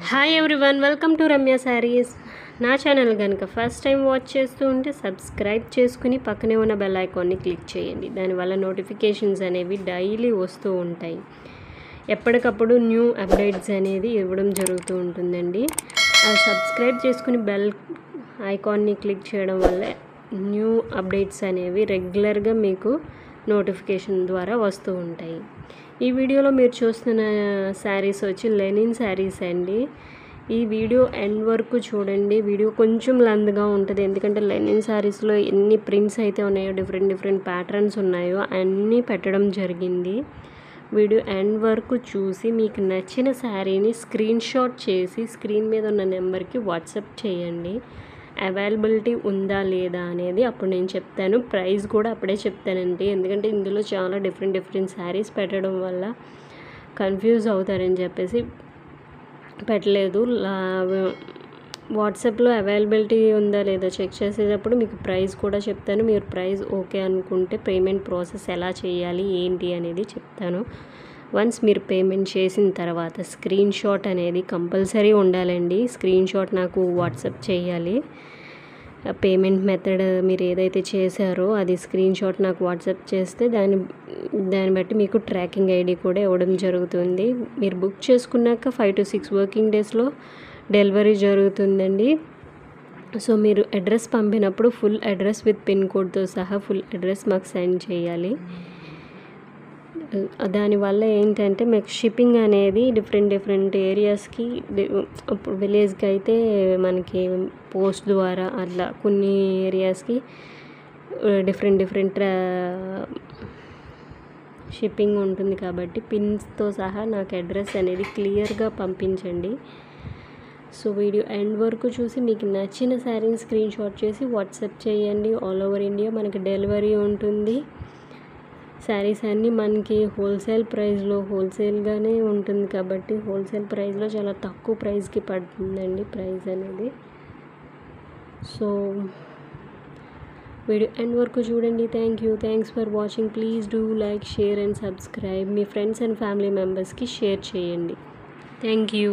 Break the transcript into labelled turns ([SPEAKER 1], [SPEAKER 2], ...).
[SPEAKER 1] Hi everyone, welcome to Ramya saris. నా channel కనుక first time watch చేస్తూ ఉంటే సబ్స్క్రైబ్ చేసుకుని పక్కనే ఉన్న బెల్ ఐకాన్ని క్లిక్ చేయండి. దానివల్ల నోటిఫికేషన్స్ అనేవి డైలీ వస్తూ ఉంటాయి. ఎప్పటికప్పుడు న్యూ అప్డేట్స్ అనేది ఇవ్వడం జరుగుతూ ఉంటుందండి. సబ్స్క్రైబ్ చేసుకుని బెల్ ఐకాన్ని క్లిక్ చేయడం వల్ల న్యూ అప్డేట్స్ అనేవి రెగ్యులర్గా మీకు నోటిఫికేషన్ ద్వారా వస్తూ ఉంటాయి. ఈ వీడియోలో మీరు చూస్తున్న శారీస్ వచ్చి లెనిన్ శారీస్ అండి. ఈ వీడియో ఎండ్ వరకు చూడండి. వీడియో కొంచెం లెంత్గా ఉంటుంది, ఎందుకంటే లెనిన్ శారీస్లో ఎన్ని ప్రింట్స్ అయితే ఉన్నాయో, డిఫరెంట్ ప్యాటర్న్స్ ఉన్నాయో అన్నీ పెట్టడం జరిగింది. వీడియో ఎండ్ వరకు చూసి మీకు నచ్చిన శారీని స్క్రీన్ షాట్ చేసి స్క్రీన్ మీద ఉన్న నెంబర్కి వాట్సాప్ చేయండి. అవైలబిలిటీ ఉందా లేదా అనేది అప్పుడు నేను చెప్తాను. ప్రైస్ కూడా అప్పుడే చెప్తానండి, ఎందుకంటే ఇందులో చాలా డిఫరెంట్ శారీస్ పెట్టడం వల్ల కన్ఫ్యూజ్ అవుతారని చెప్పేసి పెట్టలేదు. వాట్సాప్లో అవైలబిలిటీ ఉందా లేదా చెక్ చేసేటప్పుడు మీకు ప్రైస్ కూడా చెప్తాను. మీరు ప్రైస్ ఓకే అనుకుంటే పేమెంట్ ప్రాసెస్ ఎలా చేయాలి ఏంటి అనేది చెప్తాను. వన్స్ మీరు పేమెంట్ చేసిన తర్వాత స్క్రీన్ షాట్ అనేది కంపల్సరీ ఉండాలండి. స్క్రీన్ షాట్ నాకు వాట్సాప్ చేయాలి. పేమెంట్ మెథడ్ మీరు ఏదైతే చేశారో అది స్క్రీన్ షాట్ నాకు వాట్సాప్ చేస్తే దాన్ని బట్టి మీకు ట్రాకింగ్ ఐడి కూడా ఇవ్వడం జరుగుతుంది. మీరు బుక్ చేసుకున్నాక 5 to 6 వర్కింగ్ డేస్లో డెలివరీ జరుగుతుందండి. సో మీరు అడ్రస్ పంపినప్పుడు ఫుల్ అడ్రస్ విత్ పిన్ కోడ్తో సహా ఫుల్ అడ్రస్ మాకు సెండ్ చేయాలి. దానివల్ల ఏంటంటే మీకు షిప్పింగ్ అనేది డిఫరెంట్ ఏరియాస్కి, ఇప్పుడు విలేజ్కి అయితే మనకి పోస్ట్ ద్వారా అట్లా కొన్ని ఏరియాస్కి డిఫరెంట్ షిప్పింగ్ ఉంటుంది. కాబట్టి పిన్స్తో సహా నాకు అడ్రస్ అనేది క్లియర్గా పంపించండి. సో వీడియో ఎండ్ వరకు చూసి మీకు నచ్చిన శారీని స్క్రీన్ షాట్ చేసి వాట్సాప్ చేయండి. ఆల్ ఓవర్ ఇండియా మనకి డెలివరీ ఉంటుంది. శారీస్ అన్నీ మనకి హోల్సేల్గానే ఉంటుంది కాబట్టి హోల్సేల్ ప్రైస్లో చాలా తక్కువ ప్రైస్కి పడుతుందండి ప్రైస్ అనేది. సో వీడియో ఎండ్ వరకు చూడండి. Thanks for watching. Please do like, share and subscribe. Me friends and family మెంబర్స్కి షేర్ చేయండి. Thank you.